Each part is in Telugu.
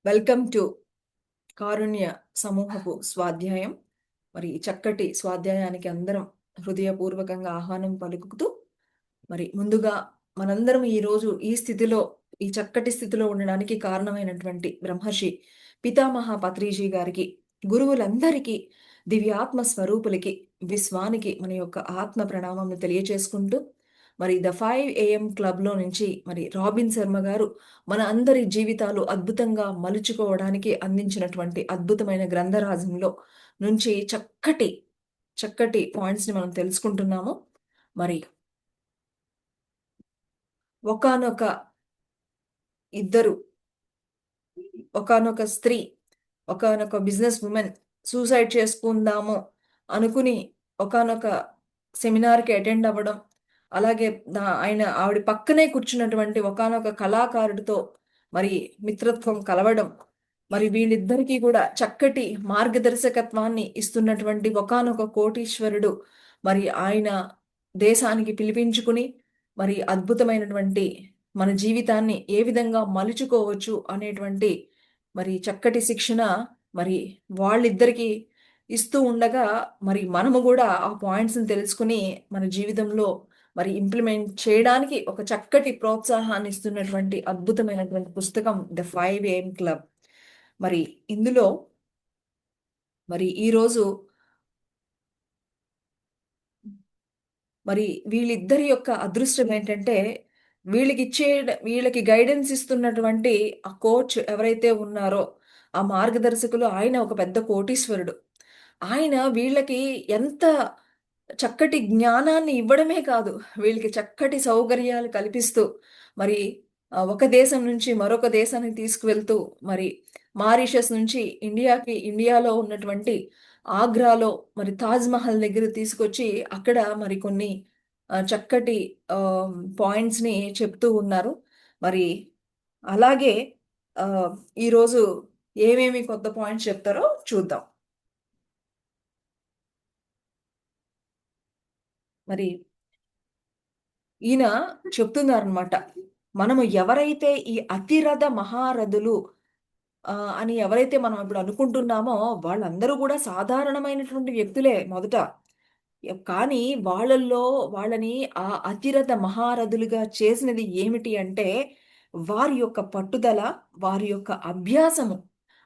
వెల్కమ్ టు కారుణ్య సమూహపు స్వాధ్యాయం. మరి ఈ చక్కటి స్వాధ్యాయానికి అందరం హృదయపూర్వకంగా ఆహ్వానం పలుకుతూ, మరి ముందుగా మనందరం ఈరోజు ఈ స్థితిలో, ఈ చక్కటి స్థితిలో ఉండడానికి కారణమైనటువంటి బ్రహ్మర్షి పితామహ పత్రిజీ గారికి, గురువులందరికీ, దివ్యాత్మ స్వరూపులకి, విశ్వానికి మన యొక్క ఆత్మ ప్రణామంను తెలియచేసుకుంటూ, మరి ద 5 AM క్లబ్‌లో నుంచి మరి రాబిన్ శర్మ గారు మన అందరి జీవితాలు అద్భుతంగా మలుచుకోవడానికి అందించినటువంటి అద్భుతమైన గ్రంథరాజంలో నుంచి చక్కటి, చక్కటి పాయింట్స్‌ని మనం తెలుసుకుంటున్నాము. మరి ఒకానొక ఇద్దరు ఒకానొక స్త్రీ, ఒకానొక బిజినెస్ వుమెన్ సూసైడ్ చేసుకుందాము అనుకుని ఒకానొక సెమినార్‌కి అటెండ్ అవ్వడం, అలాగే ఆవిడ పక్కనే కూర్చున్నటువంటి ఒకానొక కళాకారుడితో మరి మిత్రత్వం కలవడం, మరి వీళ్ళిద్దరికీ కూడా చక్కటి మార్గదర్శకత్వాన్ని ఇస్తున్నటువంటి ఒకానొక కోటీశ్వరుడు మరి ఆయన దేశానికి పిలిపించుకుని మరి అద్భుతమైనటువంటి మన జీవితాన్ని ఏ విధంగా మలుచుకోవచ్చు అనేటువంటి మరి చక్కటి శిక్షణ మరి వాళ్ళిద్దరికీ ఇస్తూ ఉండగా, మరి మనము కూడా ఆ పాయింట్స్‌ని తెలుసుకుని మన జీవితంలో మరి ఇంప్లిమెంట్ చేయడానికి ఒక చక్కటి ప్రోత్సాహాన్ని ఇస్తున్నటువంటి అద్భుతమైనటువంటి పుస్తకం ద 5 AM క్లబ్. మరి ఇందులో మరి ఈరోజు మరి వీళ్ళిద్దరి యొక్క అదృష్టం ఏంటంటే, వీళ్ళకి గైడెన్స్ ఇస్తున్నటువంటి ఆ కోచ్ ఎవరైతే ఉన్నారో, ఆ మార్గదర్శకులు, ఆయన ఒక పెద్ద కోటీశ్వరుడు. ఆయన వీళ్ళకి ఎంత చక్కటి జ్ఞానాన్ని ఇవ్వడమే కాదు, వీళ్ళకి చక్కటి సౌకర్యాలు కల్పిస్తూ, మరి ఒక దేశం నుంచి మరొక దేశానికి తీసుకువెళ్తూ, మరి మారిషస్ నుంచి ఇండియాలో ఉన్నటువంటి ఆగ్రాలో మరి తాజ్ మహల్ దగ్గర తీసుకొచ్చి అక్కడ మరి కొన్ని చక్కటి పాయింట్స్‌ని చెప్తూ ఉన్నారు. మరి అలాగే ఈరోజు ఏమేమి కొత్త పాయింట్స్ చెప్తారో చూద్దాం. మరి ఈయన చెప్తున్నారనమాట. మనము ఎవరైతే ఈ అతిరథ మహారథులు అని ఎవరైతే మనం ఇప్పుడు అనుకుంటున్నామో, వాళ్ళందరూ కూడా సాధారణమైనటువంటి వ్యక్తులే మొదట. కానీ వాళ్ళని ఆ అతిరథ మహారథులుగా చేసినది ఏమిటి అంటే, వారి యొక్క పట్టుదల, వారి యొక్క అభ్యాసము,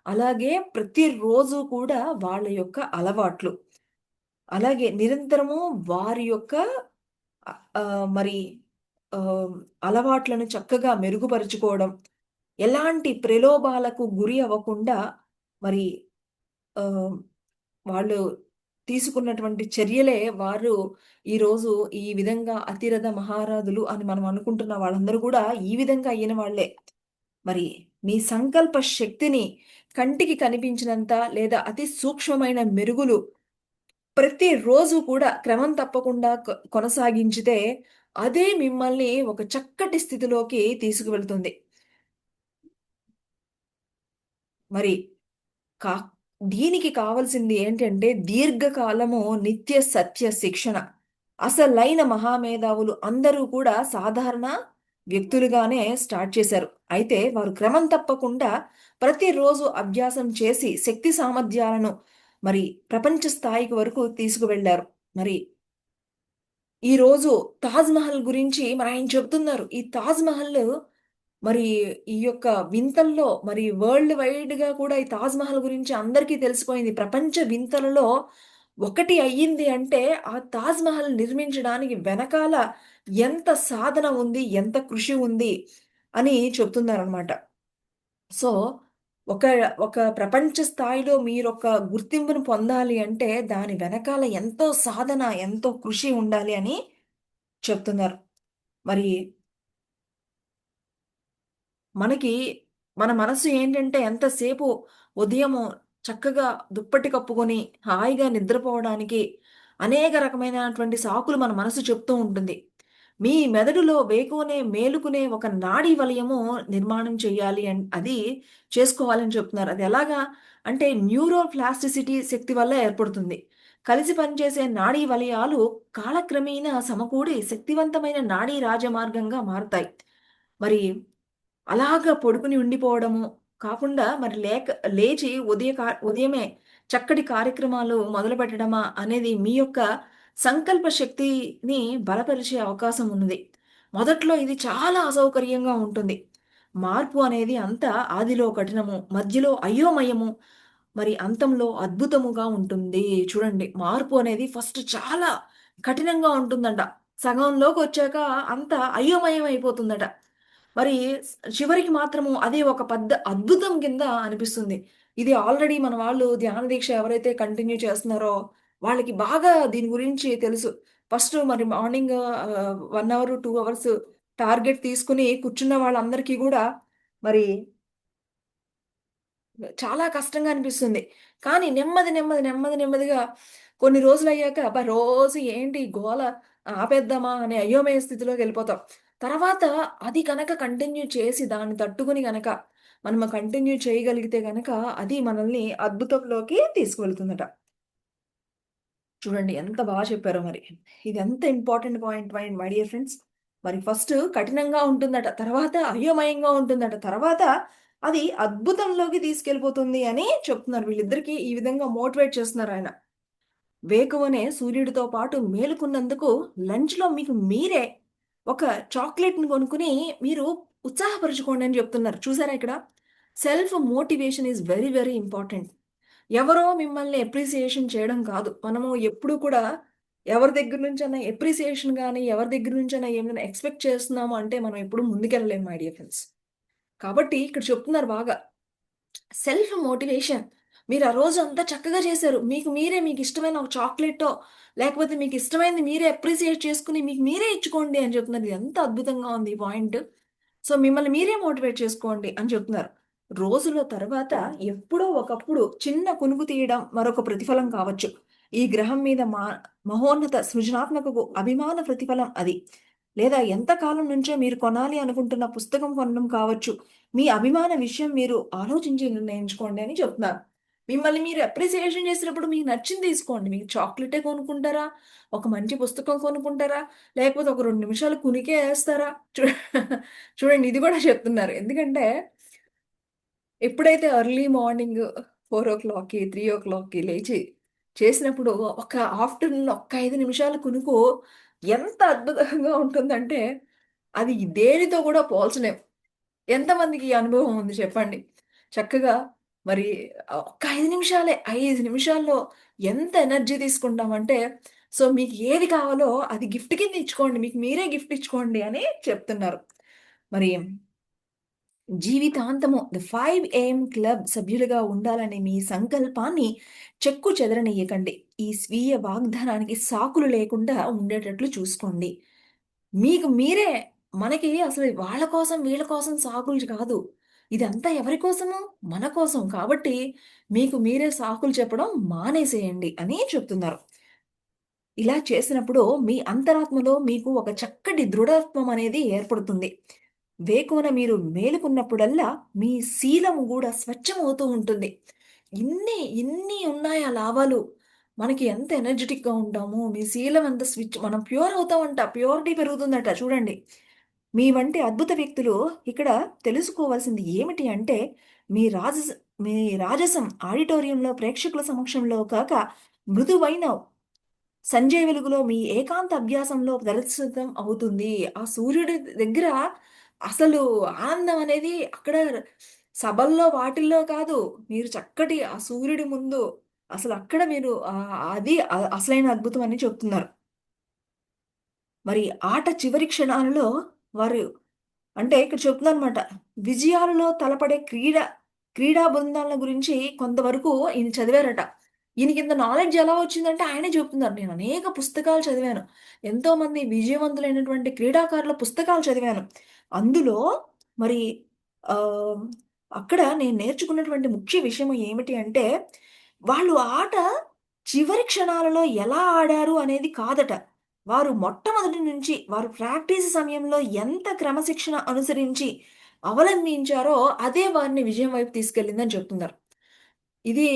అలాగే ప్రతిరోజు కూడా వాళ్ళ యొక్క అలవాట్లు, అలాగే నిరంతరము వారి యొక్క మరి అలవాట్లను చక్కగా మెరుగుపరుచుకోవడం, ఎలాంటి ప్రలోభాలకు గురి అవ్వకుండా మరి ఆహ్, వాళ్ళు తీసుకున్నటువంటి చర్యలే వారు ఈరోజు ఈ విధంగా అతిరథ మహారథులు అని మనం అనుకుంటున్న వాళ్ళందరూ కూడా ఈ విధంగా అయిన వాళ్ళే. మరి మీ సంకల్ప శక్తిని కంటికి కనిపించినంత లేదా అతి సూక్ష్మమైన మెరుగులు ప్రతిరోజు కూడా క్రమం తప్పకుండా కొనసాగించితే అదే మిమ్మల్ని ఒక చక్కటి స్థితిలోకి తీసుకువెళ్తుంది. మరి కా దీనికి కావాల్సింది ఏంటంటే దీర్ఘకాలము నిత్య సత్య శిక్షణ. అసలైన మహామేధావులు అందరూ కూడా సాధారణ వ్యక్తులుగానే స్టార్ట్ చేశారు. అయితే వారు క్రమం తప్పకుండా ప్రతిరోజు అభ్యాసం చేసి శక్తి సామర్థ్యాలను మరి ప్రపంచ స్థాయికి వరకు తీసుకువెళ్లారు. మరి ఈరోజు తాజ్ మహల్ గురించి మరి ఆయన చెప్తున్నారు. ఈ తాజ్ మహల్ మరి ఈ యొక్క వింతల్లో మరి వరల్డ్ వైడ్‌గా కూడా ఈ తాజ్ మహల్ గురించి అందరికీ తెలిసిపోయింది. ప్రపంచ వింతలలో ఒకటి అయ్యింది అంటే, ఆ తాజ్ మహల్ నిర్మించడానికి వెనకాల ఎంత సాధన ఉంది, ఎంత కృషి ఉంది అని చెప్తున్నారనమాట. సో, ఒక ఒక ప్రపంచ స్థాయిలో మీరొక గుర్తింపును పొందాలి అంటే, దాని వెనకాల ఎంతో సాధన, ఎంతో కృషి ఉండాలి అని చెప్తున్నారు. మరి మనకి మన మనసు ఏంటంటే ఎంతసేపు ఉదయము చక్కగా దుప్పటి కప్పుకొని హాయిగా నిద్రపోవడానికి అనేక రకమైనటువంటి సాకులు మన మనసు చెప్తూ ఉంటుంది. మీ మెదడులో మేలుకునే ఒక నాడీ వలయము నిర్మాణం చేయాలి అది చేసుకోవాలని చెప్తున్నారు. అది ఎలాగా అంటే న్యూరో ప్లాస్టిసిటీ శక్తి వల్ల ఏర్పడుతుంది. కలిసి పనిచేసే నాడీ వలయాలు కాలక్రమేణా సమకూడి శక్తివంతమైన నాడీ రాజమార్గంగా మారుతాయి. మరి అలాగా పడుకుని ఉండిపోవడము, కాకుండా మరి లేచి ఉదయమే చక్కటి కార్యక్రమాలు మొదలుపెట్టడమా అనేది మీ యొక్క సంకల్ప శక్తిని బలపరిచే అవకాశం ఉన్నది. మొదట్లో ఇది చాలా అసౌకర్యంగా ఉంటుంది. మార్పు అనేది అంతా ఆదిలో కఠినము, మధ్యలో అయోమయము, మరి అంతంలో అద్భుతముగా ఉంటుంది. చూడండి, మార్పు అనేది ఫస్ట్ చాలా కఠినంగా ఉంటుందంట. సగంలోకొచ్చాక అంతా అయోమయం అయిపోతుందట. మరి చివరికి మాత్రము అది ఒక పెద్ద అద్భుతం కింద అనిపిస్తుంది. ఇది ఆల్రెడీ మన వాళ్ళు ధ్యాన దీక్ష ఎవరైతే కంటిన్యూ చేస్తున్నారో వాళ్ళకి బాగా దీని గురించి తెలుసు. ఫస్ట్ మరి మార్నింగ్ 1 అవర్, 2 అవర్స్ టార్గెట్ తీసుకొని కూర్చున్న వాళ్ళందరికీ గూడా మరి చాలా కష్టంగా అనిపిస్తుంది. కానీ నెమ్మదిగా కొన్ని రోజులయ్యాక అబ్బా! రోజు ఏంటి ఈ గోల, ఆపేద్దామా అనే అయోమయ స్థితిలోకెళ్ళిపోతాం. తర్వాత అది కనక కంటిన్యూ చేసి దాన్ని తట్టుకొని గనక మనం కంటిన్యూ చేయగలిగితే గనక అది మనల్ని అద్భుతంలోకి తీసుకువెళ్తుందట. చూడండి ఎంత బాగా చెప్పారో మరి. ఇది ఎంత important point my dear friends. మరి ఫస్ట్ కఠినంగా ఉంటుందట. తర్వాత అయోమయంగా ఉంటుందట. తర్వాత అది అద్భుతంలోకి తీసుకెళ్ళిపోతుంది అని చెప్తున్నారు. వీళ్ళిద్దరికీ ఈ విధంగా మోటివేట్ చేస్తున్నారాయన. వేకువనే సూర్యుడితో పాటు మేలుకున్నందుకు లంచ్‌లో మీకు మీరే ఒక చాక్లెట్‌ని కొనుక్కొని మీరు ఉత్సాహపరచుకోండి అని చెప్తున్నారు. చూసారా ఇక్కడ? Self motivation is very very important. ఎవరో మిమ్మల్ని అప్రిసియేషన్ చేయడం కాదు. మనము ఎప్పుడు కూడా ఎవరి దగ్గర నుంచైనా అప్రిసియేషన్ గాని, ఎవరి దగ్గర నుంచైనా ఏమైనా ఎక్స్‌పెక్ట్ చేస్తున్నాము అంటే మనం ఎప్పుడు ముందుకెళ్ళలేము మై డియర్ ఫ్రెండ్స్. కాబట్టి ఇక్కడ చెప్తున్నారు బాగా. Self motivation. మీరు ఆ రోజు అంతా చక్కగా చేశారు. మీకు మీరే మీకిష్టమైన ఒక చాక్లెటో, లేకపోతే మీకిష్టమైనది మీరే అప్రిషియేట్ చేసుకొని మీకు మీరే ఇచ్చుకోండి అని చెప్తున్నారు. ఇది ఎంత అద్భుతంగా ఉంది ఈ పాయింట్. సో, మిమ్మల్ని మీరే మోటివేట్ చేసుకోండి అని చెప్తున్నారు. రోజుల తర్వాత ఎప్పుడో ఒకప్పుడు చిన్న కునుకు తీయడం మరొక ప్రతిఫలం కావచ్చు. ఈ గ్రహం మీద మహోన్నత సృజనాత్మకకు అభిమాన ప్రతిఫలం అది. లేదా ఎంతకాలం నుంచో మీరు కొనాలి అనుకుంటున్న పుస్తకం కొనడం కావచ్చు. మీ అభిమాన విషయం మీరు ఆలోచించి నిర్ణయించుకోండి అని చెప్తున్నారు. మిమ్మల్ని మీరు అప్రిసియేషన్ చేసినప్పుడు మీకు నచ్చింది తీసుకోండి. మీకు చాక్లెటే కొనుక్కుంటారా? ఒక మంచి పుస్తకం కొనుక్కుంటారా? లేకపోతే ఒక 2 నిమిషాలు కునికే ఏస్తారా? చూడండి ఇది కూడా చెప్తున్నారు. ఎందుకంటే ఎప్పుడైతే ఎర్లీ మార్నింగ్ 4:00కి, 3:00కి లేచి చేసినప్పుడు ఒక ఆఫ్టర్‌నూన్ ఒక్క 5 నిమిషాల కునుకు ఎంత అద్భుతంగా ఉంటుందంటే అది దేనితో కూడా పోల్చలేం. ఎంతమందికి ఈ అనుభవం ఉంది చెప్పండి? చక్కగా మరి ఒక్క 5 నిమిషాలే. 5 నిమిషాల్లో ఎంత ఎనర్జీ తీసుకుంటామంటే, సో, మీకు ఏది కావాలో అది గిఫ్ట్ కింద ఇచ్చుకోండి. మీకు మీరే గిఫ్ట్ ఇచ్చుకోండి అని చెప్తున్నారు. మరి జీవితాంతము ది 5 ఏఎం క్లబ్ సభ్యులుగా ఉండాలనే మీ సంకల్పాన్ని చెక్కు చెదరనీయకండి. ఈ స్వీయ వాగ్దానానికి సాకులు లేకుండా ఉండేటట్లు చూసుకోండి. మీకు మీరే మనకి అసలు వాళ్ళ కోసం, వీళ్ళ కోసం సాకులు కాదు. ఇదంతా ఎవరి కోసము? మన కోసం. కాబట్టి మీకు మీరే సాకులు చెప్పడం మానేసేయండి అని చెప్తున్నారు. ఇలా చేసినప్పుడు మీ అంతరాత్మలో మీకు ఒక చక్కటి దృఢత్వం అనేది ఏర్పడుతుంది. వేకువన మీరు మేలుకున్నప్పుడల్లా మీ శీలము గూడా స్వచ్ఛమవుతూ ఉంటుంది. ఇన్ని ఉన్నాయా లాభాలు. మనకి ఎంత ఎనర్జిటిక్‌గా ఉంటామో, మీ శీలం ఎంత మనం ప్యూర్ అవుతామంట. ప్యూరిటీ పెరుగుతుందట చూడండి. మీ వంటి అద్భుత వ్యక్తులు ఇక్కడ తెలుసుకోవాల్సింది ఏమిటి అంటే, మీ రాజస మీ రాజసం ఆడిటోరియంలో ప్రేక్షకుల సమక్షంలో కాక, మృదువైన సంజయ్ వెలుగులో మీ ఏకాంత అభ్యాసంలో ప్రదర్శితం అవుతుంది. ఆ సూర్యుడి దగ్గర అసలు ఆనందం అనేది అక్కడ సభల్లో వాటిల్లో కాదు. మీరు చక్కటి ఆ సూర్యుడి ముందు అసలక్కడ మీరు అది అసలైన అద్భుతం అని చెప్తున్నారు. మరి ఆట చివరి క్షణాలలో వారు అంటే ఇక్కడ చెప్తుందనమాట. విజయాలలో తలపడే క్రీడా బృందాల గురించి కొంతవరకు ఈయన చదివారట. ఈయనకింత నాలెడ్జ్ ఎలా వచ్చిందంటే ఆయనే చెప్తున్నారు. నేను అనేక పుస్తకాలు చదివాను. ఎంతోమంది విజయవంతులైనటువంటి క్రీడాకారుల పుస్తకాలు చదివాను. అందులో మరి ఆహ్, అక్కడ నేను నేర్చుకున్నటువంటి ముఖ్య విషయం ఏమిటి అంటే, వాళ్ళు ఆట చివరి క్షణాలలో ఎలా ఆడారు అనేది కాదట. వారు మొట్టమొదటి నుంచి వారు ప్రాక్టీస్ సమయంలో ఎంత క్రమశిక్షణ అనుసరించి అవలంబించారో అదే వారిని విజయం వైపు తీసుకెళ్ళిందని చెప్తున్నారు. ఇది,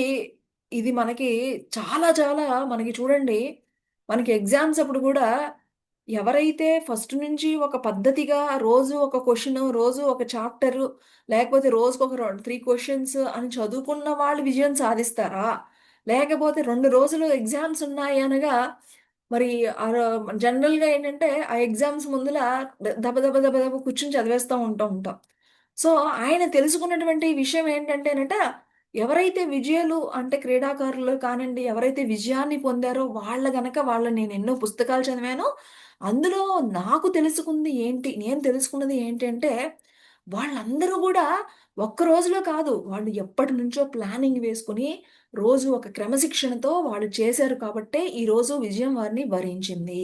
ఇది మనకి చాలా చాలా మనకి చూడండి, మనకి ఎగ్జామ్స్ అప్పుడు గూడా ఎవరైతే ఫస్ట్ నుంచి ఒక పద్ధతిగా రోజు ఒక క్వెషన్, రోజు ఒక చాప్టరు, లేకపోతే రోజుకొక 3 క్వెషన్స్ అని చదువుకున్న వాళ్ళు విజయం సాధిస్తారా? లేకపోతే 2 రోజులు ఎగ్జామ్స్ ఉన్నాయి అనగా మరి జనరల్‌గా ఏంటంటే ఆ ఎగ్జామ్స్ ముందుల దబ దబ దబ దబ కూర్చొని చదివేస్తా ఉంటాం. సో, ఆయన తెలుసుకున్నటువంటి విషయం ఏంటంటేనట, ఎవరైతే విజయాలు అంటే క్రీడాకారులు కానియండి, ఎవరైతే విజయాన్ని పొందారో వాళ్ళ నేనెన్నో పుస్తకాలు చదివాను. అందులో నాకు తెలుసుకుంది ఏంటి, నేను తెలుసుకున్నది ఏంటంటే, వాళ్ళందరూ గూడా ఒక్క రోజులో కాదు. వాళ్ళు ఎప్పటినుంచో ప్లానింగ్ వేసుకొని, రోజు ఒక క్రమశిక్షణతో వాళ్ళు చేశారు కాబట్టే, ఈరోజు విజయం వారిని వరించింది.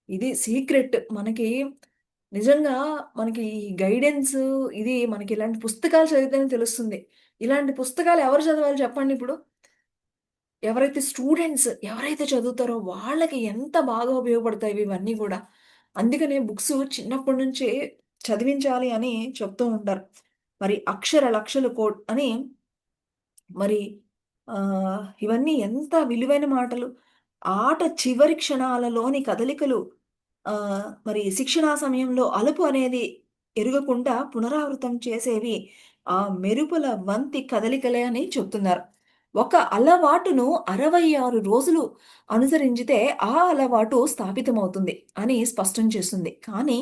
ఇది సీక్రెట్. నిజంగా మనకి ఈ గైడెన్స్ ఇది మనకి ఇలాంటి పుస్తకాలు చదివితేనే తెలుస్తుంది. ఇలాంటి పుస్తకాలు ఎవరు చదవాలి చెప్పండిప్పుడు? ఎవరైతే చదువుతారో వాళ్ళకి ఎంత బాగా ఉపయోగపడతాయి ఇవన్నీ గూడా. అందుకనే బుక్స్ చిన్నప్పటి నుంచే చదివించాలి అని చెప్తూ ఉంటారు. మరి అక్షర లక్షలు అని మరి ఇవన్నీ ఎంత విలువైన మాటలు. ఆట చివరి క్షణాలలోని కదలికలు మరి శిక్షణా సమయంలో అలుపు అనేది ఎరుగకుండా పునరావృతం చేసేవి ఆ మెరుపుల వంతి కదలికలే అని చెప్తున్నారు. ఒక అలవాటును 66 రోజులు అనుసరించితే ఆ అలవాటు స్థాపితమవుతుంది అని స్పష్టం చేస్తుంది. కానీ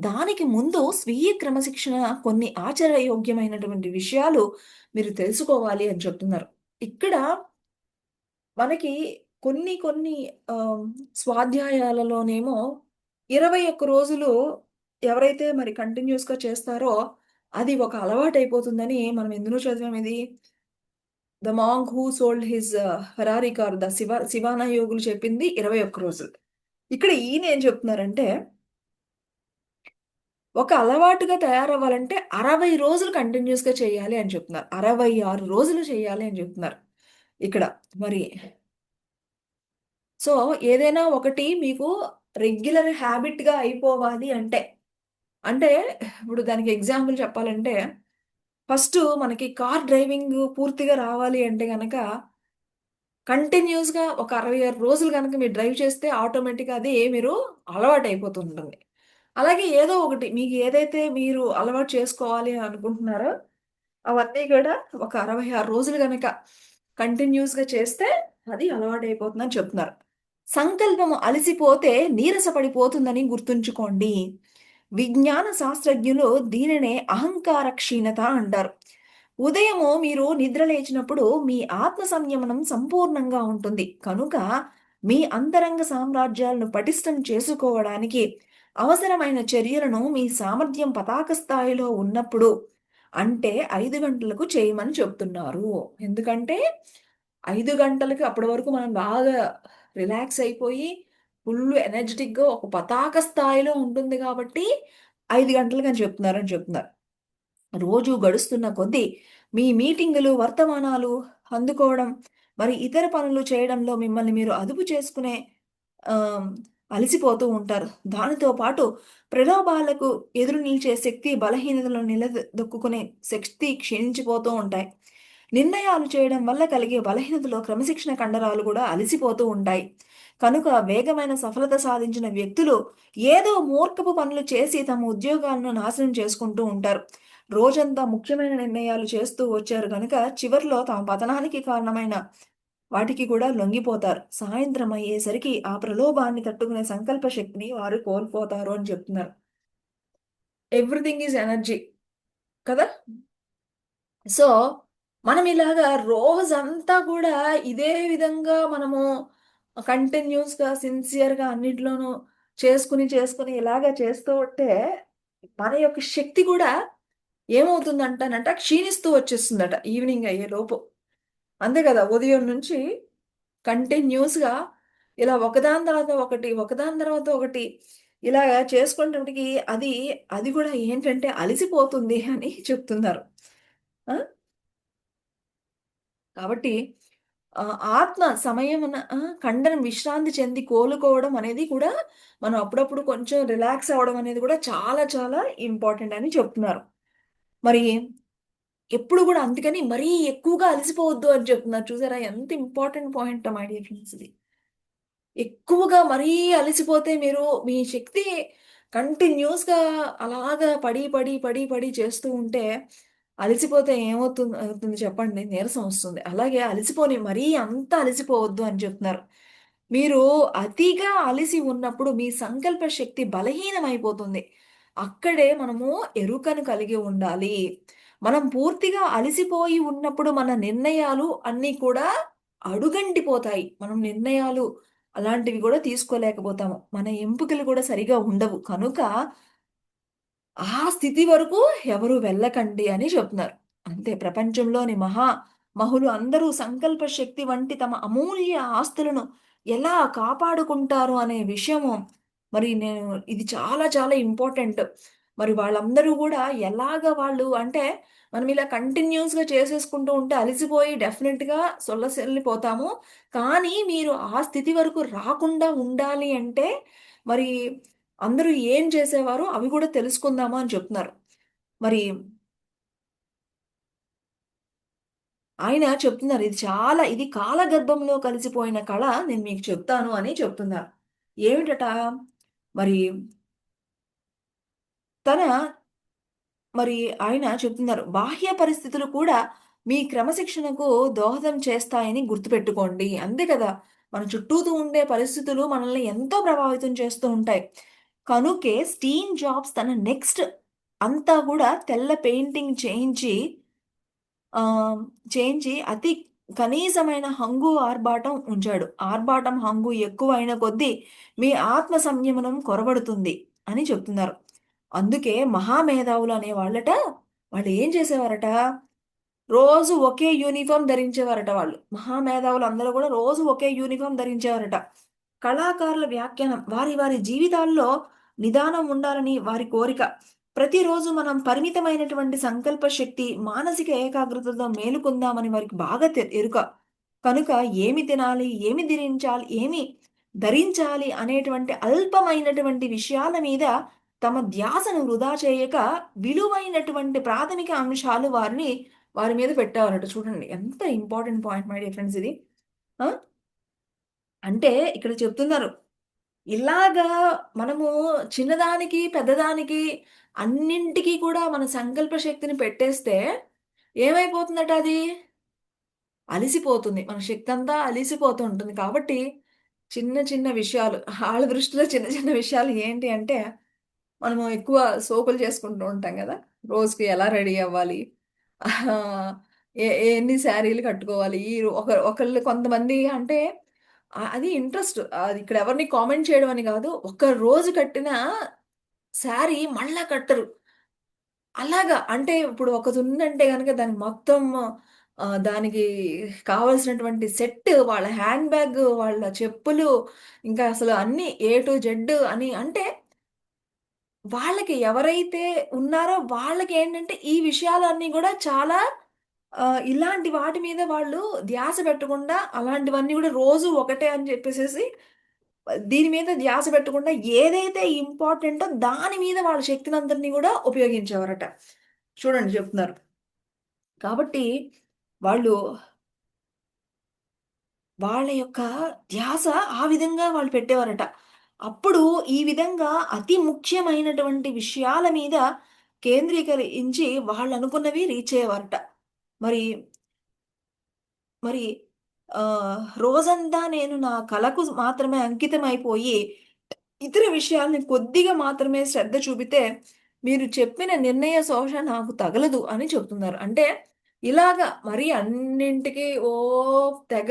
దానికి ముందు స్వీయ క్రమశిక్షణ కొన్ని ఆచరణయోగ్యమైనటువంటి విషయాలు మీరు తెలుసుకోవాలి అని చెప్తున్నారు. ఇక్కడ మనకి కొన్ని ఆహ్, స్వాధ్యాయాలలోనేమో 21 రోజులు ఎవరైతే మరి కంటిన్యూయస్‌గా చేస్తారో అది ఒక అలవాటయిపోతుందని మనం ఎందులో చదివాం ఇది? 'The monk who sold his Ferrari car' Sivana యోగులు చెప్పింది 21 రోజులు. ఇక్కడ ఈయనేం చెప్తున్నారంటే, ఒక అలవాటుగా తయారవ్వాలంటే 60 రోజులు కంటిన్యూయస్‌గా చేయాలి అని చెప్తున్నారు. 66 రోజులు చేయాలి అని చెప్తున్నారు ఇక్కడ. మరి సో, ఏదైనా ఒకటి మీకు రెగ్యులర్ హ్యాబిట్‌గా అయిపోవాలి అంటే, అంటే ఇప్పుడు దానికి ఎగ్జాంపుల్ చెప్పాలంటే, ఫస్టు మనకి కార్ డ్రైవింగ్ పూర్తిగా రావాలి అంటే గనక, కంటిన్యూయస్‌గా ఒక 66 రోజులు గనక మీరు డ్రైవ్ చేస్తే ఆటోమేటిక్‌గా అది మీరు అలవాటయిపోతూ ఉంటుంది. అలాగే ఏదో ఒకటి మీకు ఏదైతే మీరు అలవాటు చేసుకోవాలి అని అనుకుంటున్నారో, అవన్నీ గూడా ఒక 66 రోజులు గనక కంటిన్యూయస్‌గా చేస్తే అది అలవాటయిపోతుందని చెప్తున్నారు. సంకల్పము అలసిపోతే నీరసపడిపోతుందని గుర్తుంచుకోండి. విజ్ఞాన శాస్త్రజ్ఞులు దీనినే అహంకార క్షీణత అంటారు. ఉదయము మీరు నిద్ర లేచినప్పుడు మీ ఆత్మ సంయమనం సంపూర్ణంగా ఉంటుంది. కనుక మీ అంతరంగ సామ్రాజ్యాలను పటిష్టం చేసుకోవడానికి అవసరమైన చర్యలను మీ సామర్థ్యం పతాక స్థాయిలో ఉన్నప్పుడు అంటే 5 గంటలకు చేయమని చెప్తున్నారు. ఎందుకంటే 5 గంటలకి అప్పటి వరకు మనం బాగా రిలాక్స్ అయిపోయి ఫుల్ ఎనర్జిటిక్‌గా ఒక పతాక స్థాయిలో ఉంటుంది కాబట్టి 5 గంటలకని చెప్తున్నారు. రోజు గడుస్తున్న కొద్దీ మీ మీటింగులు, వర్తమానాలు అందుకోవడం, మరి ఇతర పనులు చేయడంలో మిమ్మల్ని మీరు అదుపు చేసుకునే ఆహ్, అలసిపోతూ ఉంటారు. దానితో పాటు ప్రలోభాలకు ఎదురు నిలిచే శక్తి, బలహీనతలను నిలదొక్కుకునే శక్తి క్షీణించిపోతూ ఉంటాయి. నిర్ణయాలు చేయడం వల్ల కలిగే బలహీనతలో క్రమశిక్షణ కండరాలు కూడా అలసిపోతూ ఉంటాయి. కనుక వేగమైన సఫలత సాధించిన వ్యక్తులు ఏదో మూర్ఖపు పనులు చేసి తమ ఉద్యోగాలను నాశనం చేసుకుంటూ ఉంటారు. రోజంతా ముఖ్యమైన నిర్ణయాలు చేస్తూ వచ్చారు గనుక చివర్లో తమ పతనానికి కారణమైన వాటికి కూడా లొంగిపోతారు. సాయంత్రం అయ్యేసరికి ఆ ప్రలోభాన్ని తట్టుకునే సంకల్ప శక్తిని వారు కోల్పోతారు అని చెప్తున్నారు. ఎవ్రీథింగ్ ఈజ్ ఎనర్జీ కదా! సో, మనం ఇలాగా రోజంతా కూడా ఇదే విధంగా మనము కంటిన్యూయస్‌గా, సిన్సియర్‌గా అన్నిట్లోనూ చేసుకొని ఇలాగ చేస్తూ ఉంటే, మన యొక్క శక్తి కూడా ఏమవుతుందంటానంట క్షీణిస్తూ వచ్చేస్తుందట ఈవినింగ్ అయ్యేలోపు. అంతే కదా! ఉదయం నుంచి కంటిన్యూయస్‌గా ఇలా ఒకదాని తర్వాత ఒకటి, ఒకదాని తర్వాత ఒకటి ఇలాగా చేసుకునేటప్పటికి అది కూడా ఏంటంటే అలిసిపోతుంది అని చెప్తున్నారు. ఆ! కాబట్టి ఆత్మ సమయమున ఖండనం విశ్రాంతి చెంది కోలుకోవడం అనేది కూడా మనం అప్పుడప్పుడు కొంచెం రిలాక్స్ అవ్వడం అనేది కూడా చాలా చాలా ఇంపార్టెంట్ అని చెప్తున్నారు. మరి ఎప్పుడు గూడా అందుకని మరీ ఎక్కువగా అలసిపోవద్దు అని చెప్తున్నారు. చూసారా ఎంత important point my dear friends ఇది. ఎక్కువగా మరీ అలసిపోతే మీరు మీ శక్తి కంటిన్యూస్‌గా అలాగా పడి చేస్తూ ఉంటే అలసిపోతే అవుతుంది చెప్పండి? నీరసం వస్తుంది. అలాగే అలసిపోని మరీ అంత అలసిపోవద్దు అని చెప్తున్నారు. మీరు అతిగా అలిసి ఉన్నప్పుడు మీ సంకల్ప శక్తి బలహీనమైపోతుంది. అక్కడే మనము ఎరుకను కలిగి ఉండాలి. మనం పూర్తిగా అలిసిపోయి ఉన్నప్పుడు మన నిర్ణయాలు అన్నీ కూడా అడుగంటిపోతాయి. మనం నిర్ణయాలు అలాంటివి గూడా తీసుకోలేకపోతాము. మన ఎంపికలు కూడా సరిగా ఉండవు. కనుక ఆ స్థితి వరకు ఎవరు వెళ్ళకండి అని చెప్తున్నారు. అంతే ప్రపంచంలోని మహులు అందరూ సంకల్ప శక్తి వంటి తమ అమూల్య ఆస్తులను ఎలా కాపాడుకుంటారు అనే విషయము మరి నేను ఇది చాలా చాలా ఇంపార్టెంట్. మరి వాళ్ళందరూ గూడా వాళ్ళు అంటే మనం ఇలా కంటిన్యూయస్‌గా చేసేసుకుంటూ ఉంటే అలిసిపోయి డెఫినిట్‌గా సొల్లసిల్లిపోతాము. కానీ మీరు ఆ స్థితి వరకు రాకుండా ఉండాలి అంటే మరి అందరూ ఏం చేసేవారో అవి గూడా తెలుసుకుందాము అని చెప్తున్నారు. మరి ఆయన చెప్తున్నారు. ఇది కాలగర్భంలో కలిసిపోయిన కళ నేను మీకు చెప్తాను అని చెప్తున్నారు. ఏమిటట? మరి తన మరి ఆయన చెప్తున్నారు. బాహ్య పరిస్థితులు కూడా మీ క్రమశిక్షణకు దోహదం చేస్తాయని గుర్తుపెట్టుకోండి. అంతే కదా! మన చుట్టూతూ ఉండే పరిస్థితులు మనల్ని ఎంతో ప్రభావితం చేస్తూ ఉంటాయి. కనుకే స్టీవ్ జాబ్స్ తన నెక్స్ట్ అంతా గూడా తెల్ల పెయింటింగ్ ఆహ్, అతి కనీసమైన హంగు, ఆర్భాటం ఉంచాడు. ఆర్భాటం, హంగు ఎక్కువైన కొద్దీ మీ ఆత్మ సంయమనం కొరబడుతుంది అని చెప్తున్నారు. అందుకే మహామేధావులు అనేవాళ్ళట వాళ్ళు ఏం చేసేవారట, రోజు ఒకే యూనిఫార్మ్ ధరించేవారట వాళ్ళు. మహామేధావులందరూ గూడా రోజు ఒకే యూనిఫార్మ్ ధరించేవారట. కళాకారుల వ్యాఖ్యానం వారి జీవితాల్లో నిదానం ఉండాలని వారి కోరిక. ప్రతిరోజు మనం పరిమితమైనటువంటి సంకల్ప శక్తి, మానసిక ఏకాగ్రతతో మేలుకుందామని వారికి బాగా ఎరుక. కనుక ఏమి తినాలి, ఏమి ధరించాలి అనేటువంటి అల్పమైనటువంటి విషయాల మీద తమ ధ్యాసను వృధా చేయక, విలువైనటువంటి ప్రాథమిక అంశాలు వారి మీద పెట్టేవారట. చూడండి ఎంత important point my dear friends ఇది. ఆ! అంటే ఇక్కడ చెప్తున్నారు. ఇలాగా మనము చిన్నదానికి, పెద్దదానికి అన్నింటికి కూడా మన సంకల్ప శక్తిని పెట్టేస్తే ఏమైపోతుందట అది? అలిసిపోతుంది. మన శక్తంతా అలిసిపోతూ ఉంటుంది. కాబట్టి చిన్న చిన్న విషయాలు ఆళ్ళ దృష్టిలో చిన్న చిన్న విషయాలు ఏంటి అంటే, మనము ఎక్కువ సోకులు చేసుకుంటూ ఉంటాం గదా! రోజుకి ఎలా రెడీ అవ్వాలి? ఆహ్, ఎన్ని శారీలు కట్టుకోవాలి? ఈ ఒకళ్ళు కొంతమంది అంటే అది ఇంట్రెస్ట్. అది ఇక్కడ ఎవరిని కామెంట్ చేయడం అని గాదు. ఒక రోజు కట్టిన శారీ మళ్ళా కట్టరు. అలాగా అంటే ఇప్పుడు ఒకటుందంటే గనక దానికి మొత్తం దానికి కావాల్సినటువంటి సెట్, వాళ్ళ హ్యాండ్ బ్యాగ్, వాళ్ళ చెప్పులు, ఇంకా అసలు అన్నీ ఏ టు జెడ్ అని అంటే వాళ్ళకి ఎవరైతే ఉన్నారో వాళ్ళకేంటంటే ఈ విషయాలన్నీ గూడా చాలా ఇలాంటి వాటి మీద వాళ్ళు ధ్యాస పెట్టకుండా అలాంటివన్నీ గూడా రోజు ఒకటే అని చెప్పేసేసి దీని మీద ధ్యాస పెట్టకుండా ఏదైతే ఇంపార్టెంటో దాని మీద వాళ్ళ శక్తినంతటిని గూడా ఉపయోగించేవారట. చూడండి చెప్తున్నారు. కాబట్టి వాళ్ళు వాళ్ళ యొక్క ధ్యాస ఆ విధంగా వాళ్ళు పెట్టేవారట. అప్పుడు ఈ విధంగా అతి ముఖ్యమైనటువంటి విషయాల మీద కేంద్రీకరించి వాళ్ళనుకున్నవి రీచ్ అయ్యేవారట. మరి మరి రోజంతా నేను నా కళకు మాత్రమే అంకితమైపోయి, ఇతర విషయాల్ని కొద్దిగా మాత్రమే శ్రద్ధ చూపితే, మీరు చెప్పిన నిర్ణయ శోష నాకు తగలదు అని చెప్తున్నారు. అంటే ఇలాగ మరి అన్నింటికి తెగ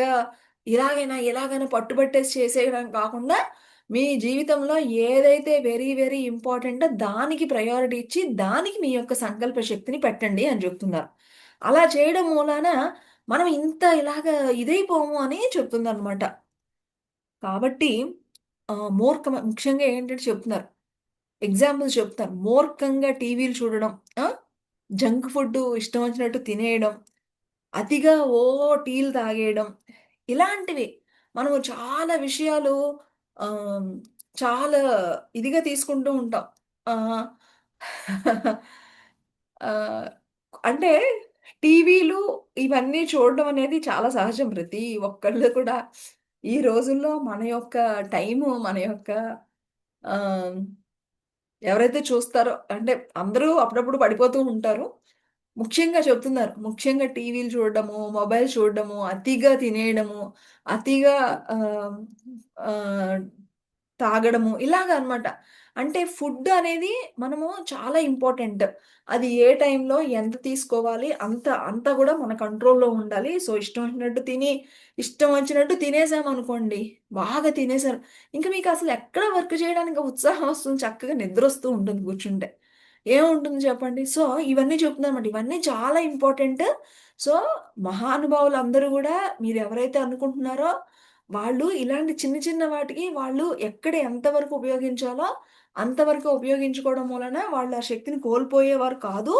ఇలాగైనా పట్టుబట్టేసి చేసేయడం కాకుండా, మీ జీవితంలో ఏదైతే వెరీ, వెరీ ఇంపార్టెంటో దానికి ప్రయారిటీ ఇచ్చి, దానికి మీ యొక్క సంకల్ప శక్తిని పెట్టండి అని చెప్తున్నారు. అలా చేయడం మూలాన మనం ఇంత ఇలాగా ఇదైపోము అని చెప్తుందనమాట. కాబట్టి ముఖ్యంగా ఏంటంటే చెప్తున్నారు. ఎగ్జాంపుల్స్ చెప్తాను. మూర్ఖంగా టీవీలు చూడడం, ఆ! జంక్ ఫుడ్డు ఇష్టం వచ్చినట్టు తినేయడం, అతిగా టీలు తాగేయడం, ఇలాంటివి మనము చాలా విషయాలు ఆహ్, చాలా ఇదిగా తీసుకుంటూ ఉంటాం. ఆహ్, ఆహ్, అంటే టీవీలు ఇవన్నీ చూడడం అనేది చాలా సహజం. ప్రతి ఒక్కళ్ళు కూడా ఈ రోజుల్లో మన యొక్క టైము, మన యొక్క ఆహ్, ఎవరైతే చూస్తారో అంటే అందరూ అప్పుడప్పుడు పడిపోతూ ఉంటారు. ముఖ్యంగా చెప్తున్నారు. ముఖ్యంగా టీవీలు చూడడము, మొబైల్ చూడడము, అతిగా తినేయడము, అతిగా ఆహ్, ఆహ్, తాగడము ఇలాగనమాట. అంటే ఫుడ్ అనేది మనము చాలా ఇంపార్టెంట్. అది ఏ టైంలో ఎంత తీసుకోవాలి అంత గూడా మన కంట్రోల్‌లో ఉండాలి. సో, ఇష్టం వచ్చినట్టు తిని, ఇష్టం వచ్చినట్టు తినేసామనుకోండి, బాగా తినేసారు. ఇంక మీకసలు ఎక్కడ వర్క్ చేయడానికి ఉత్సాహం వస్తుంది. చక్కగా నిద్రొస్తూ ఉంటుంది కూర్చుంటే. ఏముంటుంది చెప్పండి? సో, ఇవన్నీ చెప్తున్నానన్నమాట. ఇవన్నీ చాలా ఇంపార్టెంట్. సో, మహానుభావులందరూ గూడా మీరెవరైతే అనుకుంటున్నారో వాళ్ళు ఇలాంటి చిన్న చిన్న వాటికి వాళ్ళు ఎక్కడ ఎంతవరకు ఉపయోగించాలో అంతవరకు ఉపయోగించుకోవడం వలన వాళ్ళు ఆ శక్తిని కోల్పోయేవారు కాదు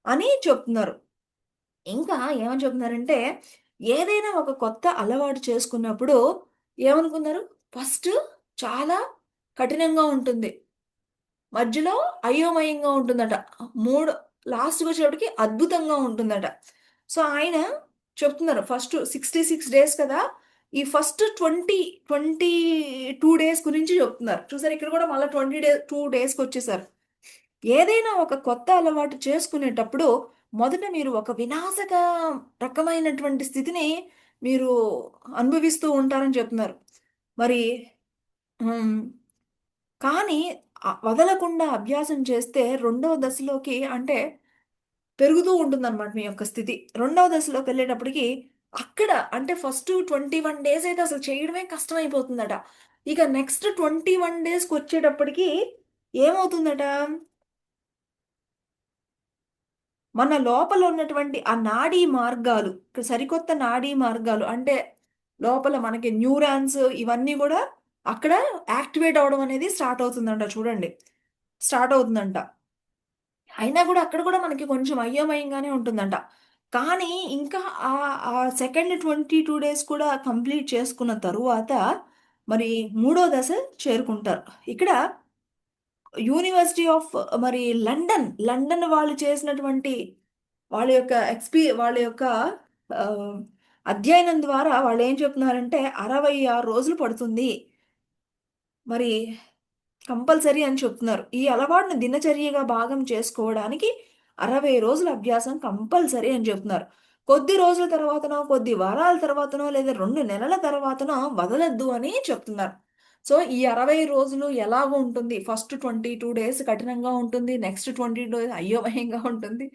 అని చెప్తున్నారు. ఇంకా ఏమని చెప్తున్నారంటే, ఏదైనా ఒక కొత్త అలవాటు చేసుకున్నప్పుడు ఏమనుకున్నారు? ఫస్ట్ చాలా కఠినంగా ఉంటుంది. మధ్యలో అయోమయంగా ఉంటుందట. 3 లాస్ట్‌కొచ్చేటప్పటికి అద్భుతంగా ఉంటుందట. సో, ఆయన చెప్తున్నారు ఫస్ట్ 66 డేస్ కదా! ఈ ఫస్ట్ 22 డేస్ గురించి చెప్తున్నారు. చూసారా ఇక్కడ కూడా మళ్ళా 2 డేస్‌కొచ్చేసారు. ఏదైనా ఒక కొత్త అలవాటు చేసుకునేటప్పుడు మొదట మీరు ఒక వినాశక రకమైనటువంటి స్థితిని మీరు అనుభవిస్తూ ఉంటారని చెప్తున్నారు. మరి హ్మ్. కానీ వదలకుండా అభ్యాసం చేస్తే రెండవ దశలోకి అంటే పెరుగుతూ ఉంటుందన్నమాట మీ యొక్క స్థితి. రెండవ దశలోకెళ్ళేటప్పటికి అక్కడ అంటే ఫస్ట్ 21 డేస్ అయితే అసలు చేయడమే కష్టమైపోతుందట. ఇక నెక్స్ట్ 21 డేస్‌కొచ్చేటప్పటికి ఏమవుతుందట, మన లోపల ఉన్నటువంటి ఆ నాడీ మార్గాలు, సరికొత్త నాడీ మార్గాలు అంటే లోపల మనకి న్యూరాన్స్ ఇవన్నీ గూడా అక్కడ యాక్టివేట్ అవ్వడం అనేది స్టార్ట్ అవుతుందంట చూడండి. స్టార్ట్ అవుతుందంట. అయినా గూడా అక్కడ గూడా మనకి కొంచెం అయోమయంగానే ఉంటుందంట. కానీ ఇంకా ఆ సెకండ్ 22 డేస్ కూడా కంప్లీట్ చేసుకున్న తరువాత మరి మూడో దశ చేరుకుంటారు. ఇక్కడ యూనివర్సిటీ ఆఫ్ మరి లండన్ వాళ్ళు చేసినటువంటి వాళ్ళ యొక్క ఆహ్, అధ్యయనం ద్వారా వాళ్ళేం చెప్తున్నారంటే 66 రోజులు పడుతుంది. మరి కంపల్సరీ అని చెప్తున్నారు. ఈ అలవాటుని దినచర్యగా భాగం చేసుకోవడానికి 60 రోజుల అభ్యాసం కంపల్సరీ అని చెప్తున్నారు. కొద్ది రోజుల తర్వాతనో, కొద్ది వారాల తర్వాతనో లేదా 2 నెలల తర్వాతనో వదలొద్దు అని చెప్తున్నారు. సో, ఈ 60 రోజులు ఎలాగ ఉంటుంది? ఫస్ట్ 22 డేస్ కఠినంగా ఉంటుంది. నెక్స్ట్ 20 డేస్ అయోమయంగా ఉంటుంది.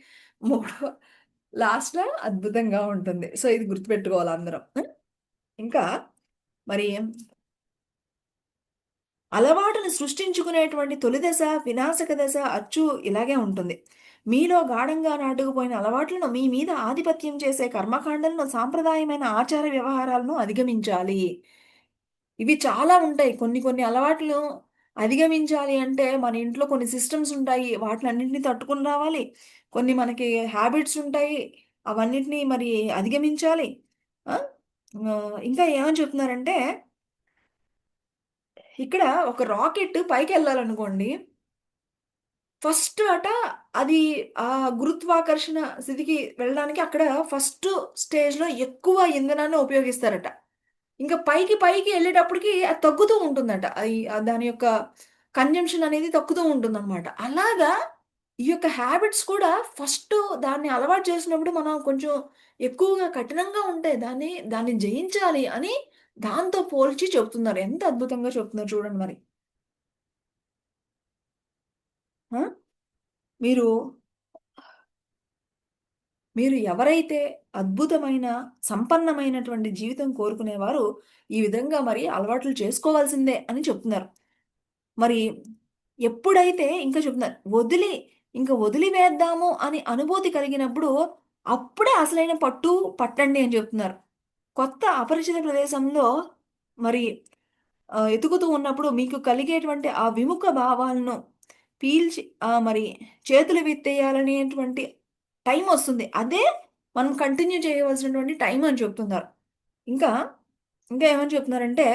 మూడో లాస్ట్‌లో అద్భుతంగా ఉంటుంది. సో, ఇది గుర్తుపెట్టుకోవాలి అందరం. ఇంకా మరి అలవాటును సృష్టించుకునేటువంటి తొలి దశ, వినాశక దశ అచ్చు ఇలాగే ఉంటుంది. మీలో గాఢంగా నాటుకుపోయిన అలవాట్లను, మీ మీద ఆధిపత్యం చేసే కర్మకాండలను, సాంప్రదాయమైన ఆచార వ్యవహారాలను అధిగమించాలి. ఇవి చాలా ఉంటాయి. కొన్ని కొన్ని అలవాట్లు అధిగమించాలి అంటే మన ఇంట్లో కొన్ని సిస్టమ్స్ ఉంటాయి. వాటిలన్నిటిని తట్టుకొని రావాలి. కొన్ని మనకి హ్యాబిట్స్ ఉంటాయి. అవన్నిటిని మరి అధిగమించాలి. ఆ! ఇంకా ఏమని చెప్తున్నారంటే ఇక్కడ ఒక రాకెట్ పైకెళ్ళాలనుకోండి. ఫస్ట్ అది గురుత్వాకర్షణ స్థితికి వెళ్ళడానికి అక్కడ ఫస్ట్ స్టేజ్‌లో ఎక్కువ ఇంధనాన్ని ఉపయోగిస్తారట. ఇంకా పైకి పైకి ఎళ్ళేటప్పటికి అది తగ్గుతూ ఉంటుందట. దాని యొక్క కన్జంప్షన్ అనేది తగ్గుతూ ఉంటుందనమాట. అలాగా ఈ యొక్క హ్యాబిట్స్ కూడా ఫస్ట్ దాన్ని అలవాటు చేసినప్పుడు మనం కొంచెం ఎక్కువగా కఠినంగా ఉంటాయి. దాన్ని జయించాలి అని దాంతో పోల్చి చెప్తున్నారు. ఎంత అద్భుతంగా చెప్తున్నారు చూడండి మరి. ఆ! మీరు మీరు ఎవరైతే అద్భుతమైన, సంపన్నమైనటువంటి జీవితం కోరుకునేవారు, ఈ విధంగా మరి అలవాట్లు చేసుకోవాల్సిందే అని చెప్తున్నారు. మరి ఎప్పుడైతే ఇంకా చెప్తున్నారు, ఇంక వదిలివేద్దాము అని అనుభూతి కలిగినప్పుడు, అప్పుడే అసలైన పట్టండి అని చెప్తున్నారు. కొత్త అపరిచిత ప్రదేశంలో మరి ఎతుకుతూ ఉన్నప్పుడు మీకు కలిగేటువంటి ఆ విముఖ భావాలను పీల్చి మరి చేతులు విత్తేయాలనేటువంటి టైమొస్తుంది. అదే మనం కంటిన్యూ చేయవలసినటువంటి టైం అని చెప్తున్నారు. ఇంకా, ఇంకా ఏమని చెప్తున్నారంటే,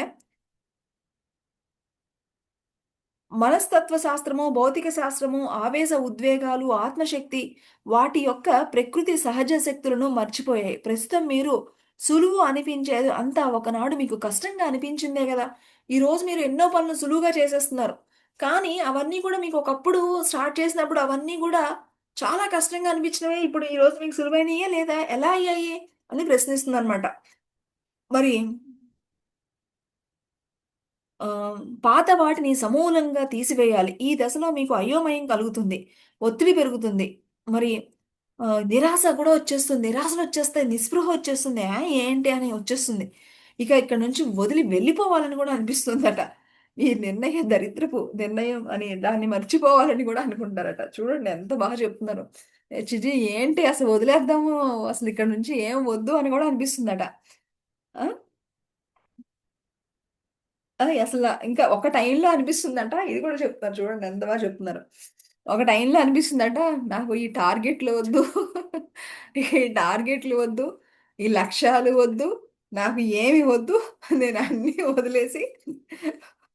మనస్తత్వ శాస్త్రము, భౌతిక శాస్త్రము, ఆవేశ ఉద్వేగాలు, ఆత్మశక్తి వాటి యొక్క ప్రకృతి సహజ శక్తులను మర్చిపోయాయి. ప్రస్తుతం మీరు సులువు అనిపించేది అంతా ఒకనాడు మీకు కష్టంగా అనిపించిందే గదా! ఈరోజు మీరు ఎన్నో పనులు సులువుగా చేసేస్తున్నారు. కానీ అవన్నీ కూడా మీకు ఒకప్పుడు స్టార్ట్ చేసినప్పుడు అవన్నీ గూడా చాలా కష్టంగా అనిపించినవే ఇప్పుడు ఈరోజు మీకు సులువైనయా లేదా ఎలా అయ్యాయి? అని ప్రశ్నిస్తుందనమాట. మరి పాత వాటిని సమూలంగా తీసివేయాలి. ఈ దశలో మీకు అయోమయం కలుగుతుంది. ఒత్తిడి పెరుగుతుంది. మరి నిరాశ కూడా వచ్చేస్తుంది. నిరాశలొచ్చేస్తాయి. నిస్పృహ వచ్చేస్తుంది. ఏంటి అని వచ్చేస్తుంది. ఇక ఇక్కడి నుంచి వదిలి వెళ్ళిపోవాలని కూడా అనిపిస్తుందట. ఈ దరిద్రపు నిర్ణయం అని దాన్ని మర్చిపోవాలని కూడా అనుకుంటారట. చూడండి ఎంత బాగా చెప్తున్నారు. ఛీఛీ! ఏంటి అసలు వదిలేద్దాము. అసలు ఇక్కడి నుంచి ఏం వద్దు అని కూడా అనిపిస్తుందట. ఆ! అసల ఇంకా ఒక టైంలో అనిపిస్తుందంట. ఇది కూడా చెప్తున్నారు చూడండి ఎంత బా చెప్తున్నారు. ఒక టైంలో అనిపిస్తుందట నాకు ఈ టార్గెట్‌లు వద్దు. ఈ టార్గెట్‌లు వద్దు. ఈ లక్ష్యాలు వద్దు. నాకు ఏమి వద్దు. నేను అన్నీ వదిలేసి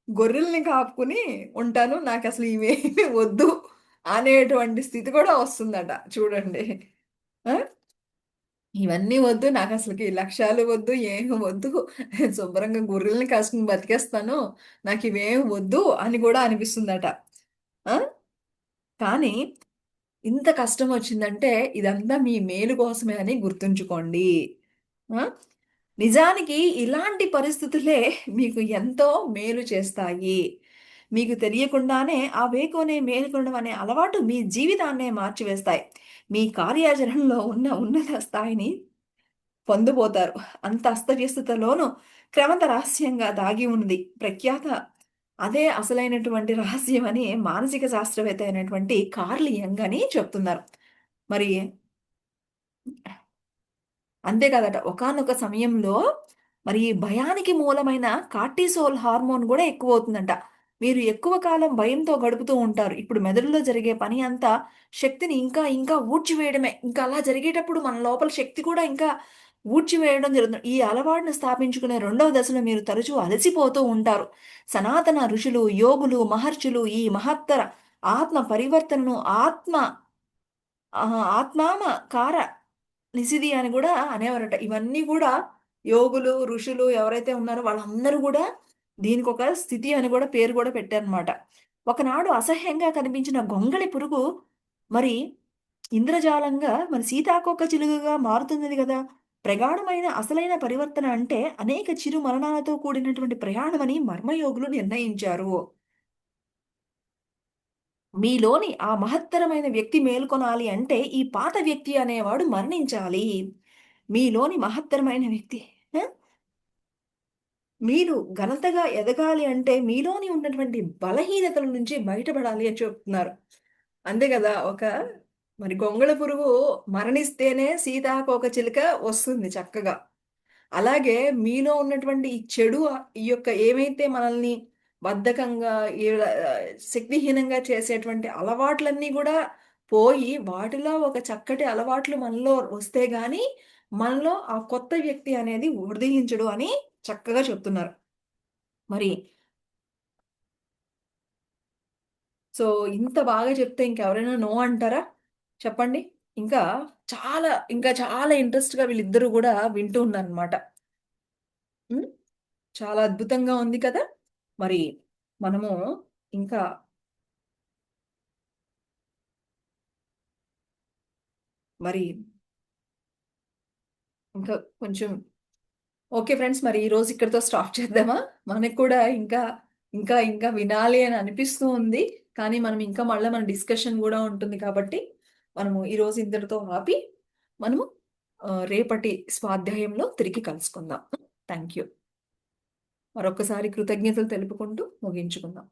గొర్రెల్ని కాపుకొని ఉంటాను. నాకసలు ఇవేమి వద్దు అనేటువంటి స్థితి కూడా వస్తుందట చూడండి. ఆ! ఇవన్నీ వద్దు. నాకసలకి లక్ష్యాలు వద్దు. ఏమి వద్దు. శుభ్రంగా గొర్రెల్ని కాసుకొని బతికేస్తాను. నాకివేమి వద్దు అని గూడా అనిపిస్తుందట. ఆ! కానీ ఇంత కష్టమొచ్చిందంటే ఇదంతా మీ మేలు కోసమే అని గుర్తుంచుకోండి. ఆ! నిజానికి ఇలాంటి పరిస్థితులే మీకు ఎంతో మేలు చేస్తాయి. మీకు తెలియకుండానే ఆ వేకువనే మేలుకోవడం అనే అలవాటు మీ జీవితాన్నే మార్చివేస్తాయి. మీ కార్యాచరణలో ఉన్న ఉన్నత స్థాయిని పొందబోతారు. అంత అస్తవ్యస్తతలోనూ క్రమత రహస్యంగా దాగి ఉంది. అదే అసలైనటువంటి రహస్యం అని మానసిక శాస్త్రవేత్త అయినటువంటి కార్ల్ యంగ్ అని చెప్తున్నారు. మరి అంతే కాదట. ఒకానొక సమయంలో మరి ఈ భయానికి మూలమైన కార్టిసోల్ హార్మోన్ గూడా ఎక్కువవుతుందంట. మీరు ఎక్కువ కాలం భయంతో గడుపుతూ ఉంటారు. ఇప్పుడు మెదడులో జరిగే పని అంతా శక్తిని ఇంకా ఇంకా ఊడ్చివేయడమే. ఇంకా అలా జరిగేటప్పుడు మన లోపల శక్తి కూడా ఇంకా ఊడ్చివేయడం జరుగుతుంది. ఈ అలవాటును స్థాపించుకునే రెండవ దశలో మీరు తరచూ అలసిపోతూ ఉంటారు. సనాతన ఋషులు, యోగులు, మహర్షులు ఈ మహత్తర ఆత్మ పరివర్తనను ఆత్మామ కార నిసిది అని గూడా అనేవారట. ఇవన్నీ గూడా యోగులు, ఋషులు ఎవరైతే ఉన్నారో వాళ్ళందరూ గూడా దీనికొక స్థితి అని గూడా పేరు గూడా పెట్టారనమాట. ఒకనాడు అసహ్యంగా కనిపించిన గొంగళి పురుగు మరి ఇంద్రజాలంగా మరి సీతాకోకచిలుకగా మారుతున్నది గదా! ప్రగాఢమైన అసలైన పరివర్తన అంటే అనేక చిరు మరణాలతో కూడినటువంటి ప్రయాణమని మర్మయోగులు నిర్ణయించారు. మీలోని ఆ మహత్తరమైన వ్యక్తి మేల్కొనాలి అంటే, ఈ పాత వ్యక్తి అనేవాడు మరణించాలి. మీలోని మహత్తరమైన వ్యక్తి ఆ! మీరు ఘనతగా ఎదగాలి అంటే, మీలోని ఉన్నటువంటి బలహీనతల నుంచి బయటపడాలి అని చెప్తున్నారు. అంతే గదా! మరి గొంగళి పురుగు మరణిస్తేనే సీతాకోకచిలుక వస్తుంది చక్కగా. అలాగే మీలో ఉన్నటువంటి ఈ చెడు ఈ యొక్క ఏవైతే మనల్ని బద్ధకంగా శక్తిహీనంగా చేసేటువంటి అలవాట్లన్నీ గూడా పోయి, వాటిలో ఒక చక్కటి అలవాట్లు మనలో వస్తే గాని, మనలో ఆ కొత్త వ్యక్తి అనేది ఉదయించడు అని చక్కగా చెప్తున్నారు. మరి సో, ఇంత బాగా చెప్తే ఇంకెవరైనా నో అంటారా? చెప్పండి. ఇంకా ఇంకా చాలా ఇంట్రెస్ట్‌గా వీళ్ళిద్దరూ గూడా వింటూ ఉన్నారనమాట. హ్మ్. చాలా అద్భుతంగా ఉంది కదా! మరి మనము ఇంకా, మరి ఇంకా కొంచెం ఓకే ఫ్రెండ్స్. మరి ఈరోజు ఇక్కడితో స్టాప్ చేద్దామా? మనకు కూడా ఇంకా వినాలి అని అనిపిస్తూ ఉంది. కానీ మనం ఇంకా మళ్ళా మన డిస్కషన్ గూడా ఉంటుంది కాబట్టి, మనము ఈరోజు ఇంతటితో ఆపి, మనము రేపటి స్వాధ్యాయంలో తిరిగి కలుసుకుందాం. Thank you. మరొక్కసారి కృతజ్ఞతలు తెలుపుకుంటూ ముగించుకుందాం.